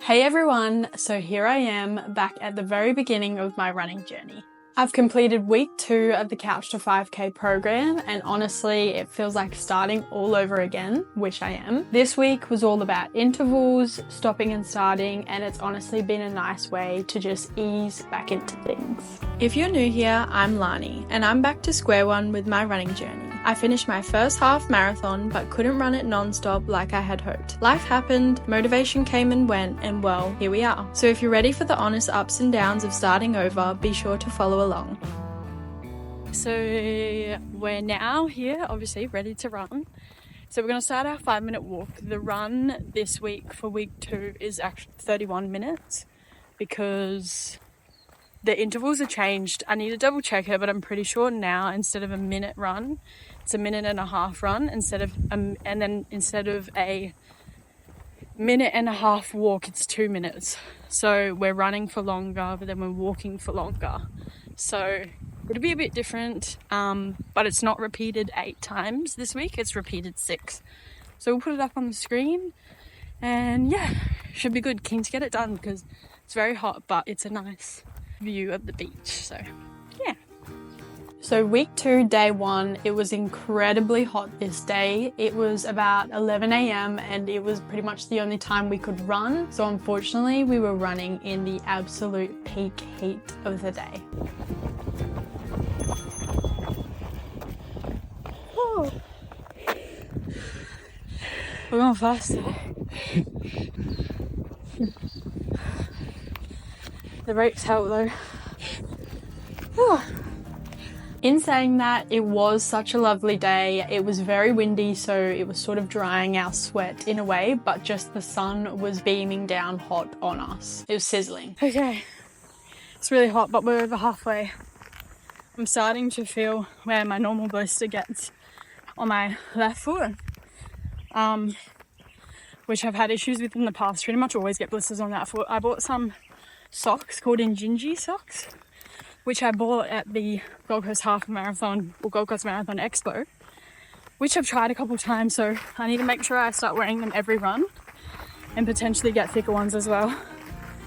Hey everyone, so here I am back at the very beginning of my running journey. I've completed week 2 of the Couch to 5K program and honestly it feels like starting all over again, which I am. This week was all about intervals, stopping and starting, and it's honestly been a nice way to just ease back into things. If you're new here, I'm Lani and I'm back to square one with my running journey. I finished my first half marathon but couldn't run it non-stop like I had hoped. Life happened, motivation came and went, and well, here we are. So if you're ready for the honest ups and downs of starting over, be sure to follow along. So we're now here, obviously ready to run. So we're going to start our 5-minute walk. The run this week for week 2 is actually 31 minutes because the intervals are changed. I need to double check it, but I'm pretty sure now instead of a minute run, it's a 1.5 minute run instead of and then instead of a 1.5 minute walk, it's 2 minutes. So we're running for longer, but then we're walking for longer. So it'll be a bit different, but it's not repeated 8 times this week, it's repeated 6. So we'll put it up on the screen and yeah, should be good. Keen to get it done because it's very hot, but it's a nice view of the beach, so yeah. So week 2, day 1, it was incredibly hot this day. It was about 11 a.m. and it was pretty much the only time we could run. So unfortunately we were running in the absolute peak heat of the day. Oh. We're going fast today. The brakes help though. Oh. In saying that, it was such a lovely day. It was very windy, so it was sort of drying our sweat in a way, but just the sun was beaming down hot on us. It was sizzling. Okay, it's really hot, but we're over halfway. I'm starting to feel where my normal blister gets on my left foot, which I've had issues with in the past. Pretty much always get blisters on that foot. I bought some socks called Injinji socks, which I bought at the Gold Coast Half Marathon or Gold Coast Marathon Expo, which I've tried a couple of times, so I need to make sure I start wearing them every run and potentially get thicker ones as well.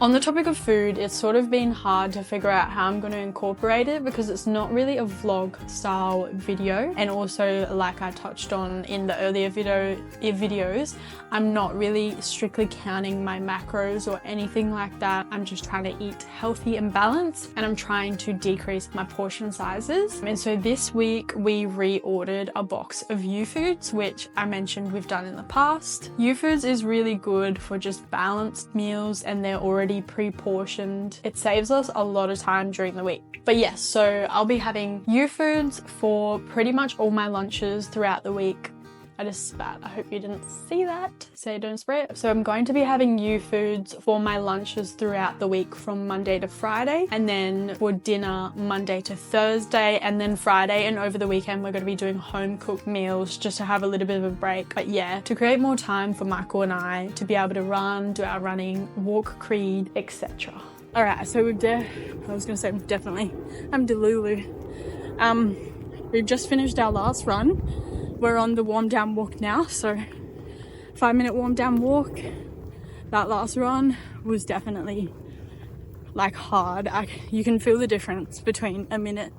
On the topic of food, it's sort of been hard to figure out how I'm going to incorporate it because it's not really a vlog style video, and also like I touched on in the earlier videos, I'm not really strictly counting my macros or anything like that. I'm just trying to eat healthy and balanced, and I'm trying to decrease my portion sizes. And so this week we reordered a box of Youfoodz, which I mentioned we've done in the past. Youfoodz is really good for just balanced meals and they're already pre-portioned. It saves us a lot of time during the week. But yes, so I'll be having Youfoodz for pretty much all my lunches throughout the week. I just spat. I hope you didn't see that. Say don't spray it. So I'm going to be having Youfoodz for my lunches throughout the week from Monday to Friday, and then for dinner Monday to Thursday, and then Friday and over the weekend we're going to be doing home cooked meals just to have a little bit of a break. But yeah, to create more time for Michael and I to be able to run, do our running, walk Creed, etc. Alright, so I'm Delulu. We've just finished our last run. We're on the warm down walk now, so 5-minute warm down walk. That last run was definitely like hard. You can feel the difference between a minute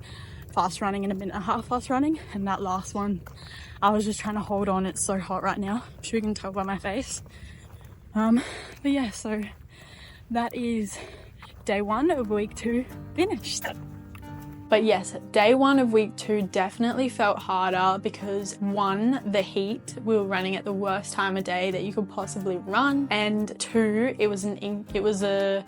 fast running and a 1.5 minute fast running, and that last one I was just trying to hold on. It's so hot right now, I'm sure you can tell by my face. But yeah, so that is day 1 of week 2 finished. But yes, day 1 of week 2 definitely felt harder because 1, the heat, we were running at the worst time of day that you could possibly run, and 2, it was a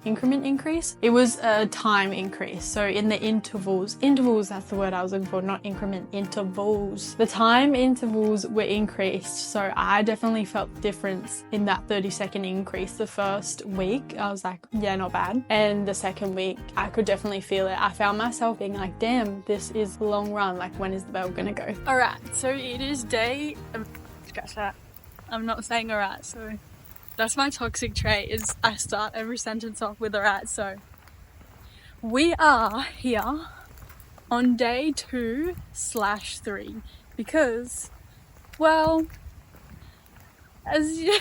increment increase. It was a time increase. So in the intervals, that's the word I was looking for, not increment, intervals. The time intervals were increased. So I definitely felt the difference in that 30-second increase. The first week, I was like, yeah, not bad. And the second week, I could definitely feel it. I found myself being like, damn, this is a long run. Like, when is the bell gonna go? All right, so it is scratch that. I'm not saying all right, so that's my toxic trait, is I start every sentence off with alright. So we are here on day 2/3 because, well, as you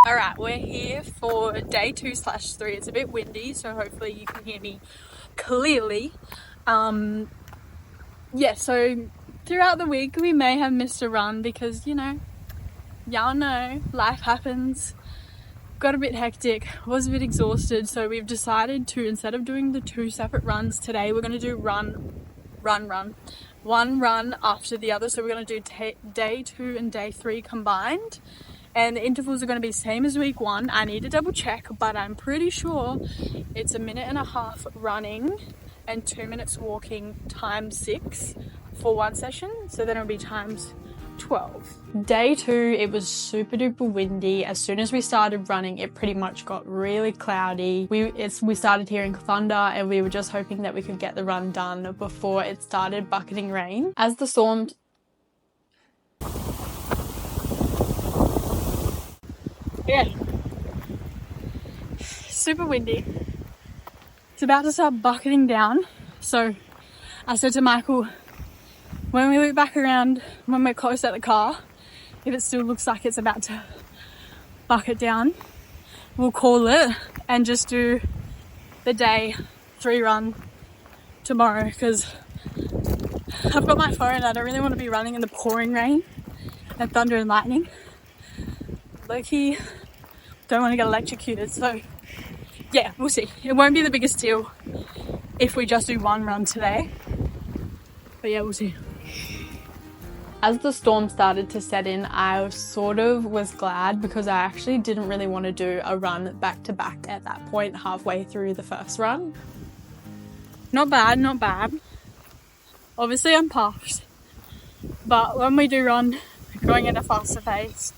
Alright, we're here for day 2/3. It's a bit windy, so hopefully you can hear me clearly. So throughout the week we may have missed a run because, y'all know, life happens. Got a bit hectic, was a bit exhausted, so we've decided to, instead of doing the 2 separate runs today, we're going to do run. One run after the other, so we're going to do day 2 and day 3 combined. And the intervals are going to be same as week 1. I need to double check, but I'm pretty sure it's 1.5 minutes running and 2 minutes walking times 6 for one session. So then it'll be times 12. Day 2, it was super duper windy. As soon as we started running, it pretty much got really cloudy. We started hearing thunder, and we were just hoping that we could get the run done before it started bucketing rain. As the storm super windy. It's about to start bucketing down. So I said to Michael, when we look back around, when we're close at the car, if it still looks like it's about to bucket down, we'll call it and just do the day 3 run tomorrow, because I've got my phone. I don't really want to be running in the pouring rain and thunder and lightning. Low-key, don't want to get electrocuted, so yeah, we'll see. It won't be the biggest deal if we just do 1 run today, but yeah, we'll see. As the storm started to set in, I sort of was glad, because I actually didn't really want to do a run back to back at that point halfway through the first run. Not bad. Obviously I'm puffed, but when we do run, going at a faster pace,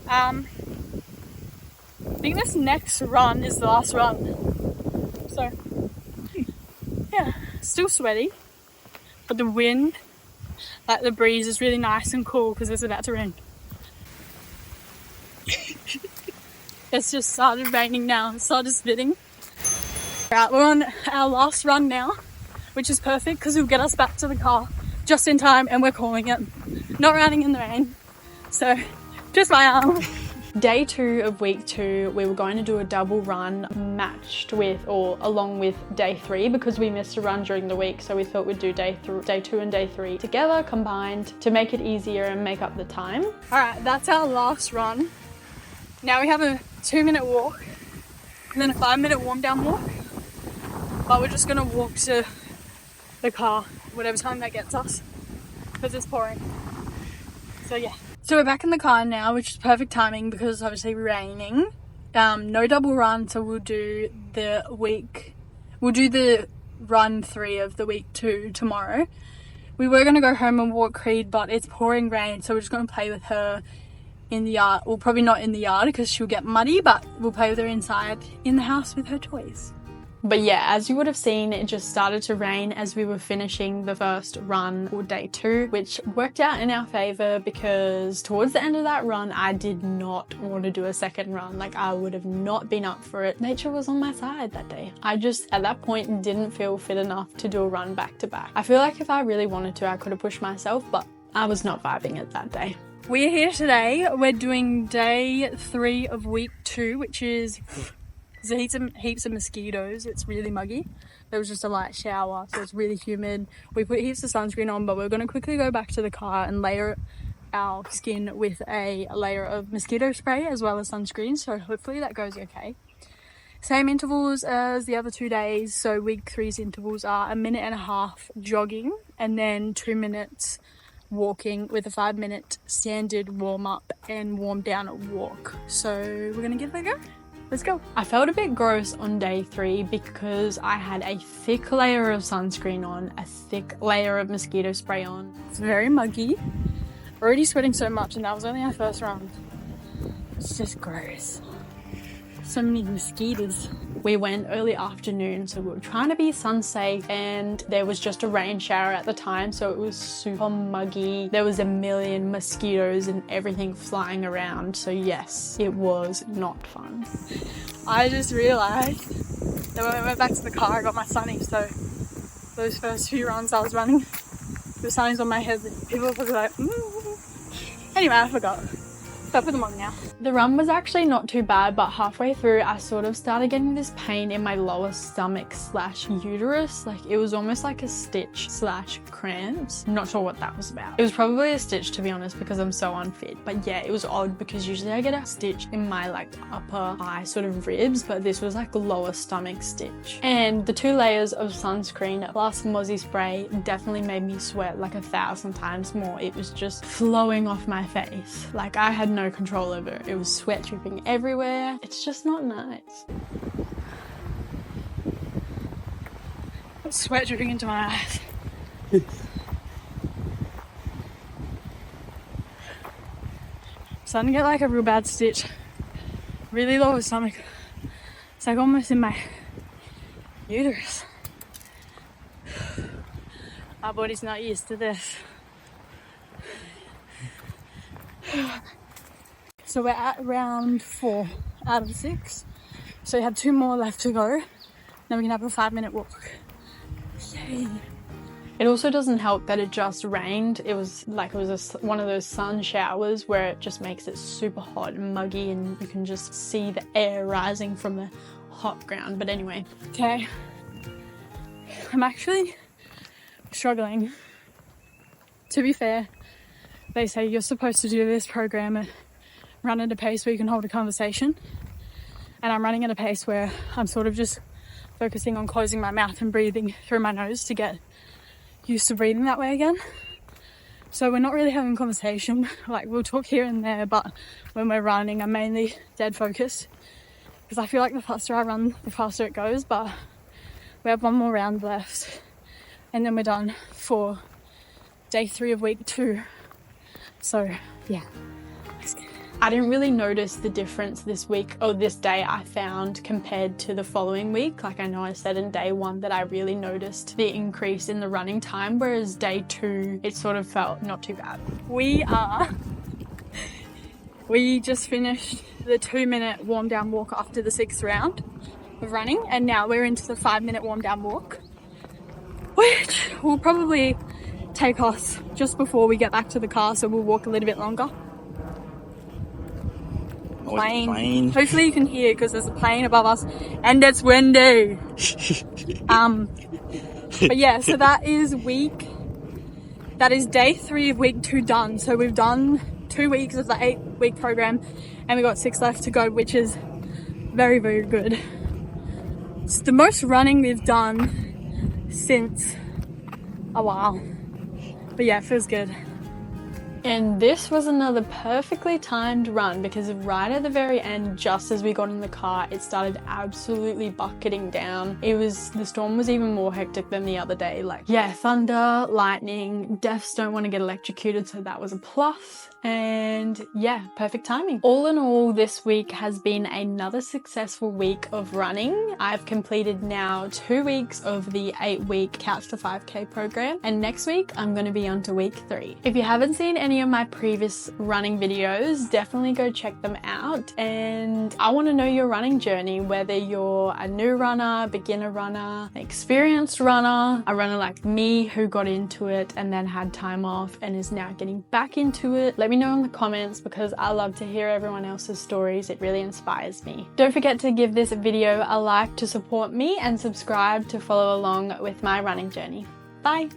I think this next run is the last run. So, yeah, still sweaty, but the wind, like the breeze, is really nice and cool because it's about to rain. It's just started raining now. It started spitting. Right, we're on our last run now, which is perfect because it'll get us back to the car just in time, and we're calling it. Not running in the rain. So, just my arm. Day 2 of week 2, we were going to do a double run matched with or along with day 3 because we missed a run during the week, so we thought we'd do day 2 and day 3 together combined to make it easier and make up the time. Alright, that's our last run. Now we have a 2-minute walk and then a 5-minute warm down walk, but we're just going to walk to the car whatever time that gets us because it's pouring. So yeah. So we're back in the car now, which is perfect timing because it's obviously raining. No double run, so we'll do the run 3 of the week 2 tomorrow. We were going to go home and walk Creed, but it's pouring rain, so we're just going to play with her in the yard. Well, probably not in the yard because she'll get muddy, but we'll play with her inside in the house with her toys. But yeah, as you would have seen, it just started to rain as we were finishing the first run for day 2, which worked out in our favour because towards the end of that run, I did not want to do a second run. Like, I would have not been up for it. Nature was on my side that day. I just, at that point, didn't feel fit enough to do a run back to back. I feel like if I really wanted to, I could have pushed myself, but I was not vibing it that day. We're here today. We're doing day 3 of week 2, which is... There's heaps of mosquitoes. It's really muggy. There was just a light shower, so it's really humid. We put heaps of sunscreen on, but we're going to quickly go back to the car and layer our skin with a layer of mosquito spray as well as sunscreen, so hopefully that goes okay. Same intervals as the other 2 days, so week 3's intervals are 1.5 minutes jogging and then 2 minutes walking with a 5-minute standard warm up and warm down walk. So we're going to give it a go. Let's go. I felt a bit gross on day 3 because I had a thick layer of sunscreen on, a thick layer of mosquito spray on. It's very muggy. Already sweating so much, and that was only our first round. It's just gross. So many mosquitoes. We went early afternoon, so we were trying to be sun safe, and there was just a rain shower at the time, so it was super muggy. There was a million mosquitoes and everything flying around, so yes, it was not fun. I just realised that when I went back to the car, I got my sunnies, so those first few runs I was running with sunnies on my head, people were like, Anyway, I forgot. up with them on now. The run was actually not too bad, but halfway through I sort of started getting this pain in my lower stomach / uterus. Like it was almost like a stitch / cramps. Not sure what that was about. It was probably a stitch, to be honest, because I'm so unfit. But yeah, it was odd because usually I get a stitch in my like upper eye sort of ribs, but this was like a lower stomach stitch. And the 2 layers of sunscreen plus Mozzie spray definitely made me sweat like 1,000 times more. It was just flowing off my face. Like I had no control over it. It was sweat dripping everywhere. It's just not nice. Sweat dripping into my eyes. Starting to get like a real bad stitch. Really lower stomach. It's like almost in my uterus. Our body's not used to this. So we're at round 4 out of 6. So we have 2 more left to go. Then we can have a 5-minute walk. Yay. It also doesn't help that it just rained. It was one of those sun showers where it just makes it super hot and muggy and you can just see the air rising from the hot ground. But anyway. Okay. I'm actually struggling. To be fair, they say you're supposed to do this program and run at a pace where you can hold a conversation. And I'm running at a pace where I'm sort of just focusing on closing my mouth and breathing through my nose to get used to breathing that way again. So we're not really having a conversation. Like we'll talk here and there, but when we're running, I'm mainly dead focused because I feel like the faster I run, the faster it goes. But we have 1 more round left and then we're done for day 3 of week 2. So yeah. I didn't really notice the difference this week or this day I found compared to the following week. Like I know I said in day 1 that I really noticed the increase in the running time, whereas day 2 it sort of felt not too bad. We just finished the 2-minute warm down walk after the 6th round of running, and now we're into the 5-minute warm down walk, which will probably take us just before we get back to the car, so we'll walk a little bit longer. Plane. Hopefully you can hear because there's a plane above us and it's windy. But yeah, so that is day 3 of week 2 done. So we've done 2 weeks of the 8-week program and we've got 6 left to go, which is very, very good. It's the most running we've done since a while. But yeah, it feels good. And this was another perfectly timed run because right at the very end, just as we got in the car, it started absolutely bucketing down. The storm was even more hectic than the other day. Like, yeah, thunder, lightning, deaths don't want to get electrocuted, so that was a plus. And yeah, perfect timing. All in all, this week has been another successful week of running. I've completed now 2 weeks of the 8-week Couch to 5K program, and next week I'm going to be on to week 3. If you haven't seen any of my previous running videos, definitely go check them out. And I want to know your running journey, whether you're a new runner, beginner runner, experienced runner, a runner like me who got into it and then had time off and is now getting back into it. Let me know in the comments because I love to hear everyone else's stories. It really inspires me. Don't forget to give this video a like to support me and subscribe to follow along with my running journey. Bye!